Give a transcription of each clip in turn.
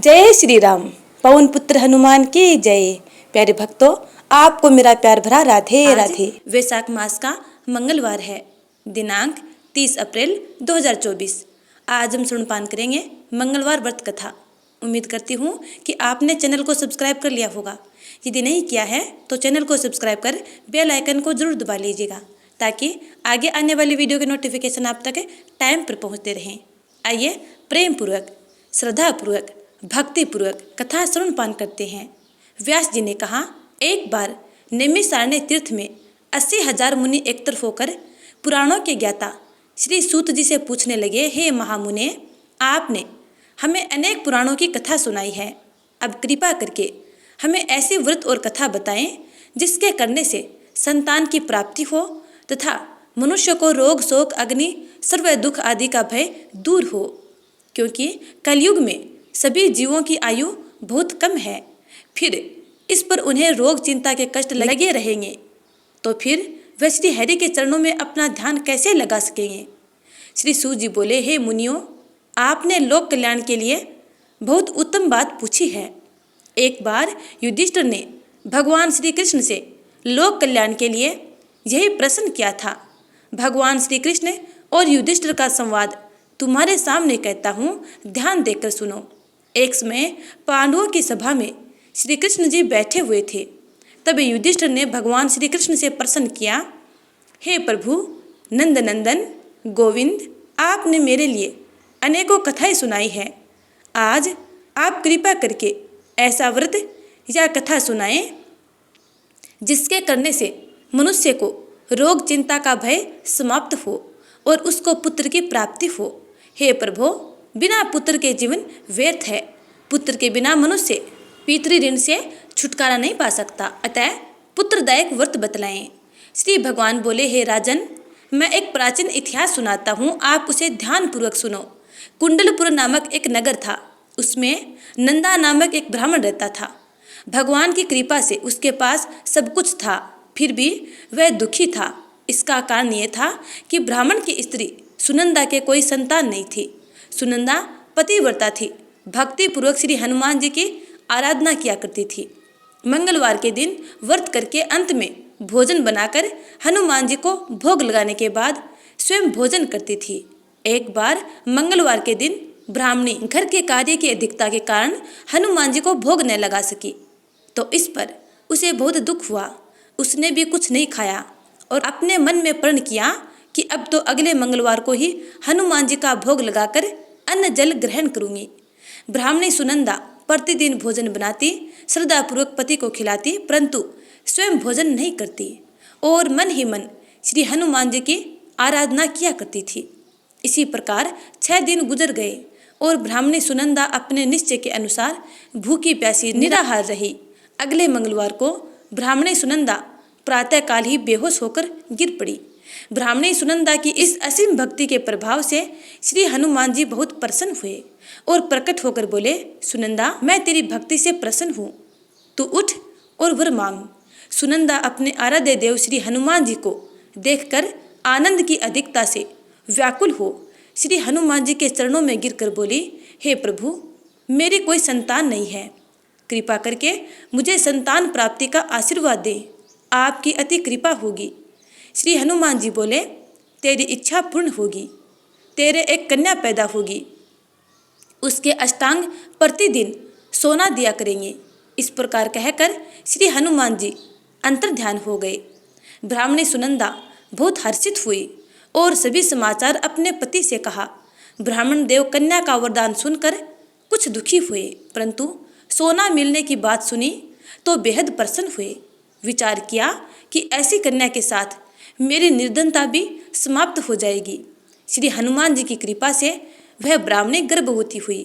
जय श्री राम। पवन पुत्र हनुमान की जय। प्यारे भक्तों, आपको मेरा प्यार भरा राधे राधे। वैशाख मास का मंगलवार है, दिनांक 30 अप्रैल 2024। आज हम सुनपान करेंगे मंगलवार व्रत कथा। उम्मीद करती हूँ कि आपने चैनल को सब्सक्राइब कर लिया होगा। यदि नहीं किया है तो चैनल को सब्सक्राइब कर बेल आइकन को जरूर दबा लीजिएगा, ताकि आगे आने वाली वीडियो के नोटिफिकेशन आप तक टाइम पर पहुँचते रहें। आइए प्रेम पूर्वक, श्रद्धापूर्वक, भक्तिपूर्वक कथा श्रवणपान करते हैं। व्यास जी ने कहा, एक बार नैमिषारण्य तीर्थ में 80,000 मुनि एकत्र होकर पुराणों के ज्ञाता श्री सूत जी से पूछने लगे, हे महामुने, आपने हमें अनेक पुराणों की कथा सुनाई है। अब कृपा करके हमें ऐसी व्रत और कथा बताएं जिसके करने से संतान की प्राप्ति हो तथा मनुष्य को रोग शोक अग्नि सर्व दुख आदि का भय दूर हो, क्योंकि कलयुग में सभी जीवों की आयु बहुत कम है। फिर इस पर उन्हें रोग चिंता के कष्ट लगे रहेंगे तो फिर वे श्री हरि के चरणों में अपना ध्यान कैसे लगा सकेंगे। श्री सूत जी बोले, हे मुनियों, आपने लोक कल्याण के लिए बहुत उत्तम बात पूछी है। एक बार युधिष्ठिर ने भगवान श्री कृष्ण से लोक कल्याण के लिए यही प्रश्न किया था। भगवान श्री कृष्ण और युधिष्ठिर का संवाद तुम्हारे सामने कहता हूँ, ध्यान देकर सुनो। एक समय पांडवों की सभा में श्री कृष्ण जी बैठे हुए थे। तब युधिष्ठिर ने भगवान श्री कृष्ण से प्रश्न किया, हे प्रभु नंदनंदन गोविंद, आपने मेरे लिए अनेकों कथाएं सुनाई है। आज आप कृपा करके ऐसा व्रत या कथा सुनाएं जिसके करने से मनुष्य को रोग चिंता का भय समाप्त हो और उसको पुत्र की प्राप्ति हो। हे प्रभु, बिना पुत्र के जीवन व्यर्थ है। पुत्र के बिना मनुष्य पितृ ऋण से छुटकारा नहीं पा सकता, अतः पुत्रदायक व्रत बतलाएं। श्री भगवान बोले, हे राजन, मैं एक प्राचीन इतिहास सुनाता हूँ, आप उसे ध्यानपूर्वक सुनो। कुंडलपुर नामक एक नगर था, उसमें नंदा नामक एक ब्राह्मण रहता था। भगवान की कृपा से उसके पास सब कुछ था, फिर भी वह दुखी था। इसका कारण ये था कि ब्राह्मण की स्त्री सुनंदा के कोई संतान नहीं थी। सुनंदा पतिव्रता थी, भक्ति पूर्वक श्री हनुमान जी की आराधना किया करती थी। मंगलवार के दिन व्रत करके अंत में भोजन बनाकर हनुमान जी को भोग लगाने के बाद स्वयं भोजन करती थी। एक बार मंगलवार के दिन ब्राह्मणी घर के कार्य की अधिकता के कारण हनुमान जी को भोग न लगा सकी, तो इस पर उसे बहुत दुख हुआ। उसने भी कुछ नहीं खाया और अपने मन में प्रण किया कि अब तो अगले मंगलवार को ही हनुमान जी का भोग लगाकर अन्न जल ग्रहण करूंगी। ब्राह्मणी सुनंदा प्रतिदिन भोजन बनाती, श्रद्धापूर्वक पति को खिलाती, परंतु स्वयं भोजन नहीं करती और मन ही मन श्री हनुमान जी की आराधना किया करती थी। इसी प्रकार 6 दिन गुजर गए और ब्राह्मणी सुनंदा अपने निश्चय के अनुसार भूखी प्यासी निराहार रही। अगले मंगलवार को ब्राह्मणी सुनंदा प्रातःकाल ही बेहोश होकर गिर पड़ी। ब्राह्मणी सुनंदा की इस असीम भक्ति के प्रभाव से श्री हनुमान जी बहुत प्रसन्न हुए और प्रकट होकर बोले, सुनंदा, मैं तेरी भक्ति से प्रसन्न हूँ, तू उठ और वर मांग। सुनंदा अपने आराध्य देव श्री हनुमान जी को देखकर आनंद की अधिकता से व्याकुल हो श्री हनुमान जी के चरणों में गिरकर बोली, हे प्रभु, मेरी कोई संतान नहीं है, कृपा करके मुझे संतान प्राप्ति का आशीर्वाद दे, आपकी अति कृपा होगी। श्री हनुमान जी बोले, तेरी इच्छा पूर्ण होगी, तेरे एक कन्या पैदा होगी, उसके अष्टांग प्रतिदिन सोना दिया करेंगे। इस प्रकार कहकर श्री हनुमान जी अंतर्ध्यान हो गए। ब्राह्मणी सुनंदा बहुत हर्षित हुई और सभी समाचार अपने पति से कहा। ब्राह्मण देव कन्या का वरदान सुनकर कुछ दुखी हुए, परंतु सोना मिलने की बात सुनी तो बेहद प्रसन्न हुए। विचार किया कि ऐसी कन्या के साथ मेरी निर्धनता भी समाप्त हो जाएगी। श्री हनुमान जी की कृपा से वह ब्राह्मणी गर्भवती हुई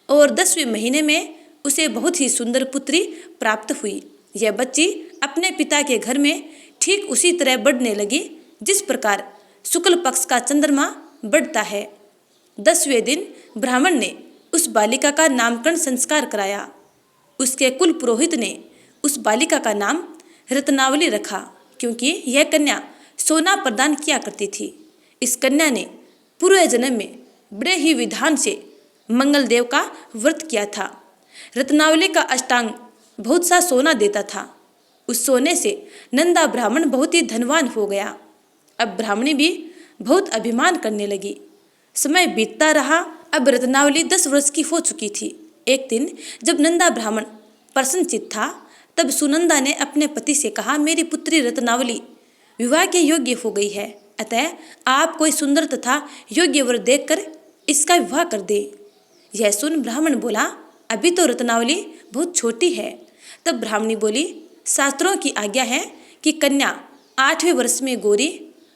और 10वें महीने में उसे बहुत ही सुंदर पुत्री प्राप्त हुई। यह बच्ची अपने पिता के घर में ठीक उसी तरह बढ़ने लगी जिस प्रकार शुक्ल पक्ष का चंद्रमा बढ़ता है। 10वें दिन ब्राह्मण ने उस बालिका का नामकरण संस्कार कराया। उसके कुल पुरोहित ने उस बालिका का नाम रत्नावली रखा, क्योंकि यह कन्या सोना प्रदान किया करती थी। इस कन्या ने पूर्व जन्म में बड़े ही विधान से मंगल देव का व्रत किया था। रत्नावली का अष्टांग बहुत सा सोना देता था। उस सोने से नंदा ब्राह्मण बहुत ही धनवान हो गया। अब ब्राह्मणी भी बहुत अभिमान करने लगी। समय बीतता रहा। अब रत्नावली 10 वर्ष की हो चुकी थी। एक दिन जब नंदा ब्राह्मण प्रसन्नचित्त था, तब सुनंदा ने अपने पति से कहा, मेरी पुत्री रत्नावली विवाह के योग्य हो गई है, अतः आप कोई सुंदर तथा योग्य वर देखकर इसका विवाह कर दे। यह सुन ब्राह्मण बोला, अभी तो रत्नावली बहुत छोटी है। तब ब्राह्मणी बोली, शास्त्रों की आज्ञा है कि कन्या 8वें वर्ष में गौरी,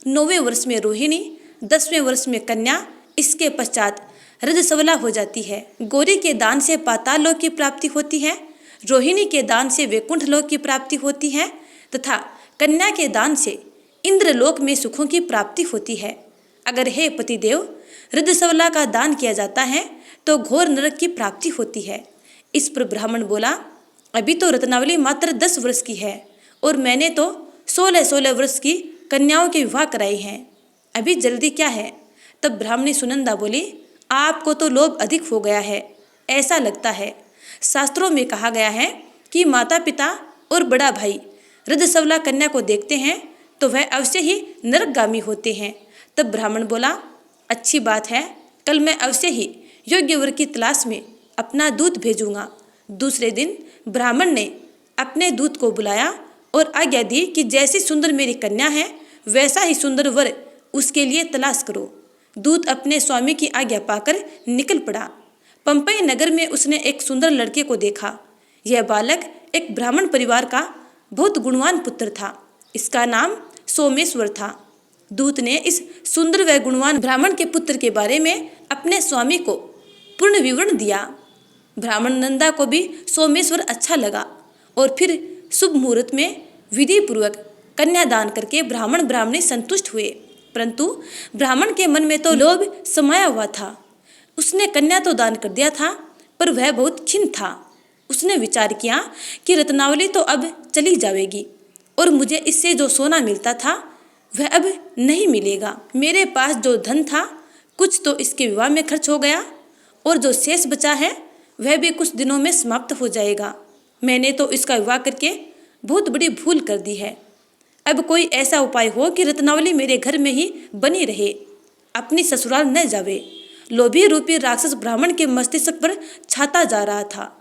9वें वर्ष में रोहिणी, 10वें वर्ष में कन्या, इसके पश्चात रजस्वला हो जाती है। गौरी के दान से पाताल लोक की प्राप्ति होती है, रोहिणी के दान से वैकुंठ लोक की प्राप्ति होती है तथा कन्या के दान से इंद्रलोक में सुखों की प्राप्ति होती है। अगर हे पतिदेव रजस्वला का दान किया जाता है तो घोर नरक की प्राप्ति होती है। इस पर ब्राह्मण बोला, अभी तो रत्नावली मात्र 10 वर्ष की है और मैंने तो 16-16 वर्ष की कन्याओं के विवाह कराए हैं, अभी जल्दी क्या है। तब ब्राह्मणी सुनंदा बोली, आपको तो लोभ अधिक हो गया है, ऐसा लगता है। शास्त्रों में कहा गया है कि माता पिता और बड़ा भाई रजस्वला कन्या को देखते हैं तो वह अवश्य ही नरकगामी होते हैं। तब ब्राह्मण बोला, अच्छी बात है, कल मैं अवश्य ही योग्य वर की तलाश में अपना दूत भेजूंगा। दूसरे दिन ब्राह्मण ने अपने दूत को बुलाया और आज्ञा दी कि जैसी सुंदर मेरी कन्या है वैसा ही सुंदर वर उसके लिए तलाश करो। दूत अपने स्वामी की आज्ञा पाकर निकल पड़ा। पंपई नगर में उसने एक सुंदर लड़के को देखा। यह बालक एक ब्राह्मण परिवार का बहुत गुणवान पुत्र था। इसका नाम सोमेश्वर था। दूत ने इस सुंदर व गुणवान ब्राह्मण के पुत्र के बारे में अपने स्वामी को पूर्ण विवरण दिया। ब्राह्मण नंदा को भी सोमेश्वर अच्छा लगा और फिर शुभ मुहूर्त में विधि पूर्वक कन्यादान करके ब्राह्मण ब्राह्मणी संतुष्ट हुए। परंतु ब्राह्मण के मन में तो लोभ समाया हुआ था। उसने कन्या तो दान कर दिया था, पर वह बहुत खिन्न था। उसने विचार किया कि रत्नावली तो अब चली जाएगी और मुझे इससे जो सोना मिलता था वह अब नहीं मिलेगा। मेरे पास जो धन था कुछ तो इसके विवाह में खर्च हो गया और जो शेष बचा है वह भी कुछ दिनों में समाप्त हो जाएगा। मैंने तो इसका विवाह करके बहुत बड़ी भूल कर दी है। अब कोई ऐसा उपाय हो कि रत्नावली मेरे घर में ही बनी रहे, अपनी ससुराल न जावे। लोभी रूपी राक्षस ब्राह्मण के मस्तिष्क पर छाता जा रहा था।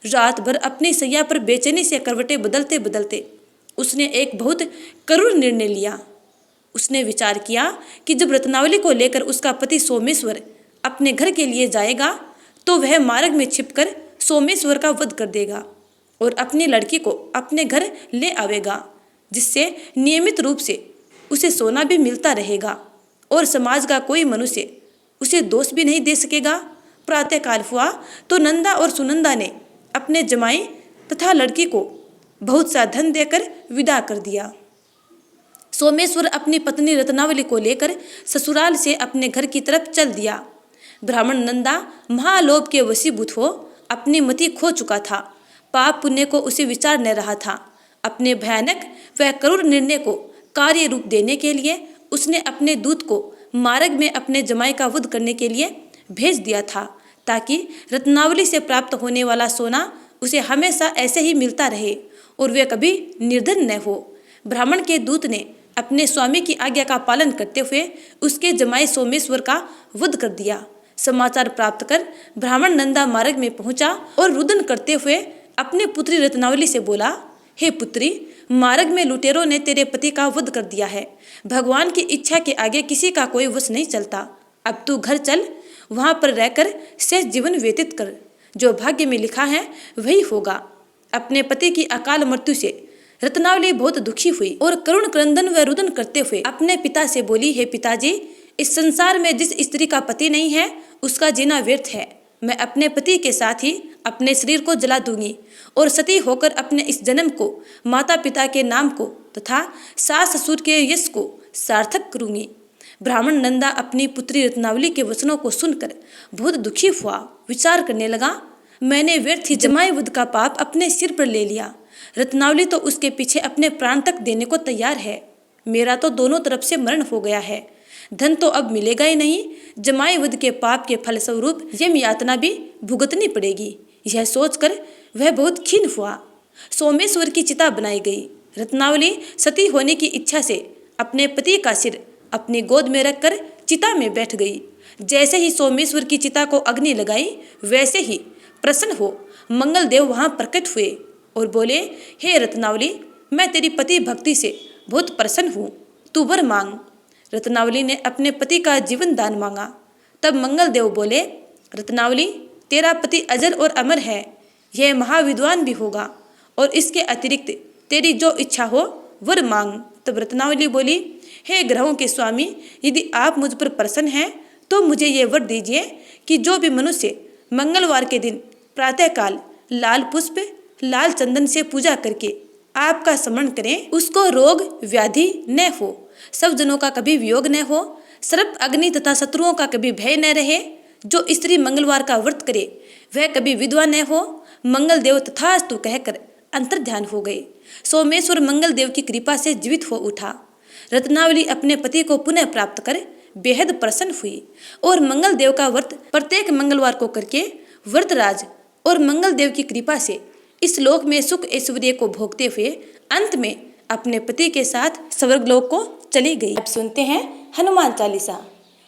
रात भर अपनी सैया पर बेचैनी से करवटें बदलते बदलते उसने एक बहुत करुण निर्णय लिया। उसने विचार किया कि जब रत्नावली को लेकर उसका पति सोमेश्वर अपने घर के लिए जाएगा तो वह मार्ग में छिपकर सोमेश्वर का वध कर देगा और अपनी लड़की को अपने घर ले आवेगा, जिससे नियमित रूप से उसे सोना भी मिलता रहेगा और समाज का कोई मनुष्य उसे दोष भी नहीं दे सकेगा। प्रातःकाल हुआ तो नंदा और सुनंदा ने अपने जमाई तथा लड़की को बहुत सा धन देकर विदा कर दिया। सोमेश्वर अपनी पत्नी रत्नावली को लेकर ससुराल से अपने घर की तरफ चल दिया। ब्राह्मण नंदा महालोभ के वशीभूत हो अपनी मति खो चुका था। पाप पुण्य को उसे विचार न रहा था। अपने भयानक व करुण निर्णय को कार्य रूप देने के लिए उसने अपने दूत को मार्ग में अपने जमाई का वध करने के लिए भेज दिया था, ताकि रत्नावली से प्राप्त होने वाला सोना उसे हमेशा ऐसे ही मिलता रहे और वे कभी निर्धन न हो। ब्राह्मण के दूत ने अपने स्वामी की आज्ञा का पालन करते हुए उसके जमाई सोमेश्वर का वध कर दिया। समाचार प्राप्त कर ब्राह्मण नंदा मार्ग में पहुंचा और रुदन करते हुए अपनी पुत्री रत्नावली से बोला, हे पुत्री, मार्ग में लुटेरों ने तेरे पति का वध कर दिया है। भगवान की इच्छा के आगे किसी का कोई वश नहीं चलता। अब तू घर चल, वहां पर रहकर शेष जीवन व्यतीत कर। जो भाग्य में लिखा है वही होगा। अपने पति की अकाल मृत्यु से रत्नावली बहुत दुखी हुई और करुण क्रंदन व रुदन करते हुए अपने पिता से बोली, हे पिताजी, इस संसार में जिस स्त्री का पति नहीं है उसका जीना व्यर्थ है। मैं अपने पति के साथ ही अपने शरीर को जला दूंगी और सती होकर अपने इस जन्म को, माता पिता के नाम को तथा सास ससुर के यश को सार्थक करूंगी। ब्राह्मण नंदा अपनी पुत्री रत्नावली के वचनों को सुनकर बहुत दुखी हुआ। विचार करने लगा, मैंने व्यर्थ ही जमाई वध का पाप अपने सिर पर ले लिया। रत्नावली तो उसके पीछे अपने प्राण तक देने को तैयार है। मेरा तो दोनों तरफ से मरण हो गया है। धन तो अब मिलेगा ही नहीं। जमाई वध के पाप के फलस्वरूप यम यातना भी भुगतनी पड़ेगी। यह सोचकर वह बहुत खिन्न हुआ। सोमेश्वर की चिता बनाई गई। रत्नावली सती होने की इच्छा से अपने पति का सिर अपनी गोद में रखकर चिता में बैठ गई। जैसे ही सोमेश्वर की चिता को अग्नि लगाई, वैसे ही प्रसन्न हो मंगलदेव वहां प्रकट हुए और बोले, हे रत्नावली, मैं तेरी पति भक्ति से बहुत प्रसन्न हूँ, तू वर मांग। रत्नावली ने अपने पति का जीवन दान मांगा। तब मंगलदेव बोले, रत्नावली, तेरा पति अजर और अमर है, यह महाविद्वान भी होगा, और इसके अतिरिक्त तेरी जो इच्छा हो वर मांग। तब रत्नावली बोली, हे ग्रहों के स्वामी, यदि आप मुझ पर प्रसन्न हैं तो मुझे ये वर दीजिए कि जो भी मनुष्य मंगलवार के दिन प्रातःकाल लाल पुष्प लाल चंदन से पूजा करके आपका स्मरण करें, उसको रोग व्याधि न हो, सब जनों का कभी वियोग न हो, सर्प अग्नि तथा शत्रुओं का कभी भय न रहे। जो स्त्री मंगलवार का व्रत करे वह कभी विधवा न हो। मंगलदेव तथास्तु कहकर अंतर्ध्यान हो गए। सोमेश्वर मंगलदेव की कृपा से जीवित हो उठा। रत्नावली अपने पति को पुनः प्राप्त कर बेहद प्रसन्न हुई और मंगलदेव का व्रत प्रत्येक मंगलवार को करके व्रतराज और मंगलदेव की कृपा से इस लोक में सुख ऐश्वर्य को भोगते हुए अंत में अपने पति के साथ स्वर्गलोक को चली गई। अब सुनते हैं हनुमान चालीसा।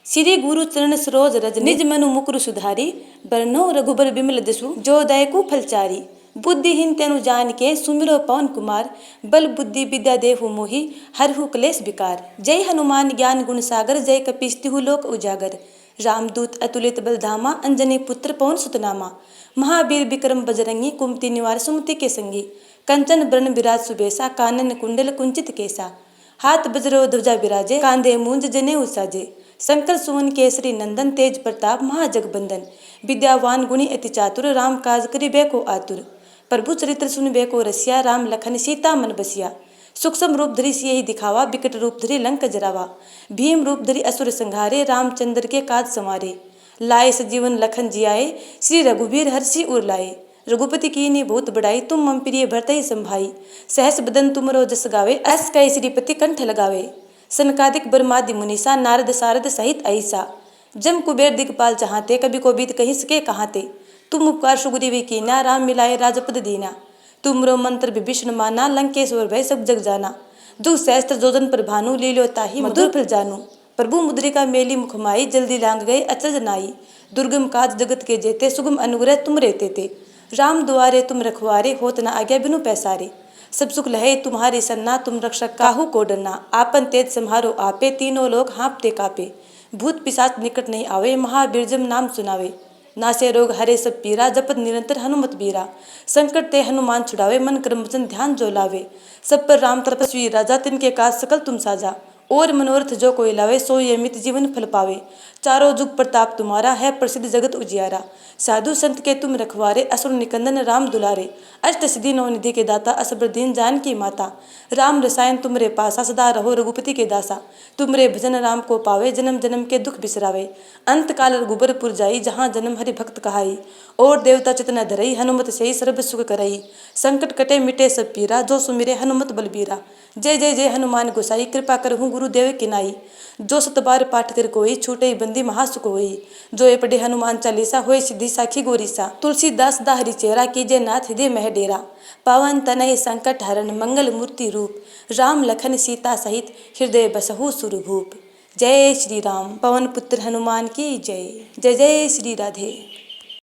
श्री गुरु चरण सरोज रज निज मनु मुकुर सुधारी, बरनो रघुबर बिमल जसु जो दयकु फलचारी। बुद्धिहीन तेनु जान के सुमिरो पवन कुमार, बल बुद्धि विद्या देहु मोहि हरहु क्लेश विकार। जय हनुमान ज्ञान गुण सागर, जय कपीस तिहु लोक उजागर। रामदूत अतुलित बलधामा, अंजनी पुत्र पवन सुतनामा। महावीर विक्रम बजरंगी, कुमति निवार सुमति के संगी। कंचन बरन विराज सुबेसा, कानन कुंडल कुंचित केसा। हाथ वज्रो ध्वजा विराजे, कांधे मूंज जनेऊ साजे। शंकर सुवन केसरी नंदन, तेज प्रताप महाजगबंदन। विद्यावान गुणी अति चातुर, राम काज करिबे को आतुर। प्रभु चरित्र सुनबे को रसिया, राम लखन सीता मन बसिया। सूक्ष्म रूप धरि सियहि दिखावा, विकट रूप धरि लंक जरावा। भीम रूप धरि असुर संहारे, रामचंद्र के काज संवारे। लाए सजीवन लखन जियाए, श्री रघुबीर हर्षि उर लाए। रघुपति कीन्ही बहुत बड़ाई, तुम मम प्रिय भरतहि संभाई। सहस बदन तुमरो जस गावे, अस कहि श्रीपति कंठ लगावे। सनकादिक ब्रह्मादि मुनीसा, नारद सारद सहित अहिसा। जम कुबेर दिगपाल चाहते, कभी को बीत कहि सके कहाते। तुम उपकार सुग्रीव कीन्हा, राम मिलाए राजपद दीना। तुमरो मंत्र विभीषण माना, लंकेश्वर भय सब जग जाना। दुख सहस्त्र जोजन पर भानु, लील्यो ताहि मधुर फल जानू। प्रभु मुद्रिका मेली मुखमाई, जल्दी लांग गए अचरज नाई। दुर्गम काज जगत के जेते, सुगम अनुग्रह तुम रहते थे। राम दुआरे तुम रखवारे, होत न आज्ञा बिनु पैसारे। सब सुख लहे तुम्हारी सन्ना, तुम रक्षक काहू को डरना। आपन तेज सम्हारो आपे, तीनों लोग हाँपते कापे। भूत पिशाच निकट नहीं आवे, महावीर जब नाम सुनावे। नासे रोग हरे सब पीरा, जपत निरंतर हनुमत बीरा। संकट ते हनुमान छुड़ावे, मन क्रम वचन ध्यान जो लावे। सब पर राम तपस्वी राजा, तिनके काज सकल तुम साजा। और मनोरथ जो कोई लावे, सोई अमित जीवन फल पावे। चारों जुग प्रताप तुम्हारा, है प्रसिद्ध जगत उजियारा। साधु संत के तुम रखवारे, असुर निकंदन राम दुलारे। अष्ट सिद्धि नौ निधि के दाता, असबर दीन जान की माता। राम रसायन तुमरे पासा, सदा रहो रघुपति के दासा। तुमरे भजन राम को पावे, जन्म जन्म के दुख बिसरावे। अंत काल रघुबरपुर जाई, जहाँ जन्म हरि भक्त कहाई। और देवता चितना धरई, हनुमत सही सर्व सुख करई। संकट कटे मिटे सब पीरा, जो सुमिरे हनुमत बलबीरा। जय जय जय हनुमान गोसाई, कृपा करहु गुरुदेव की नाई। जो सतबार पाठ कर कोई, छूटे बंदी महासुख होई। जो ये पढ़े हनुमान चालीसा, होय सिद्धि साखी गोरीसा। तुलसीदास दा हरि चेहरा, कीजे नाथ हृदय मह डेरा। पावन तनय संकट हरण, मंगल मूर्ति रूप। राम लखन सीता सहित, हृदय बसहु सुरभूप। जय श्री राम। पवन पुत्र हनुमान की जय। जय जय श्री राधे।